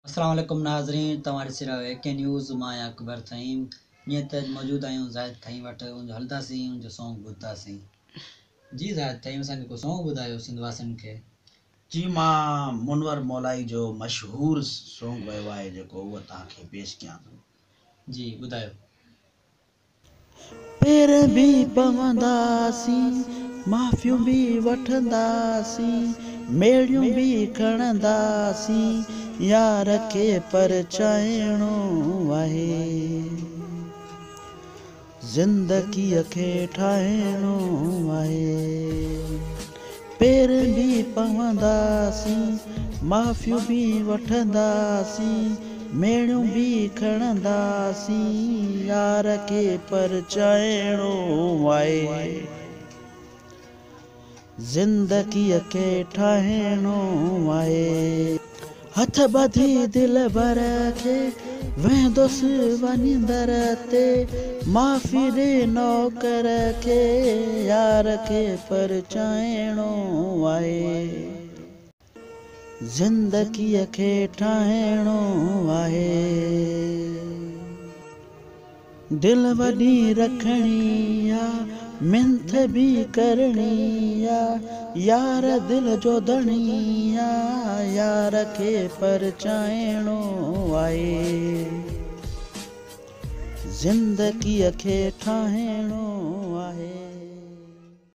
अस्सलाम वालेकुम नाज़रीन, तव्हां ॾिसी रहियो AK न्यूज़। मां अकबर थईम। ईअं त मौजूदु आहियूं ज़ाहिद थई वटि, उनजो हलंदासीं, उनजो सॉन्ग ॿुधंदासीं। जी ज़ाहिद थईम, असांखे को सॉन्ग ॿुधायो सिंधवासियुनि खे। जी मां मुनवर मौलाई जो मशहूरु सॉन्ग वियो आहे जेको उहो तव्हांखे पेश कयां थो। जी ॿुधायो। पेर बि पवंदासीं, माफ़ियूं बि वठंदासीं, मेड़ियूं बि खणंदासीं, यार खे परचाइणो आहे, ज़िंदगीअ खे ठाहिणो आहे। पेर बि पवंदासीं, माफ़ियूं बि वठंदासीं, मेड़ियूं बि खणंदासीं, यार खे परचाइणो आहे, ज़िंदगीअ खे ठाहिणो आहे। हथ ॿधी दिल भर खे वेंदुसि वञींदर ते, माफ़ी ॾे नौकर खे, यार खे परचाइणो आहे, ज़िंदगीअ खे ठाहिणो आहे। दिल वॾी रखणी आ, मिंथ बि करणी आ, यार दिल जो धणी आ, यार खे परचाइणो आहे, ज़िंदगीअ खे ठाहिणो आहे।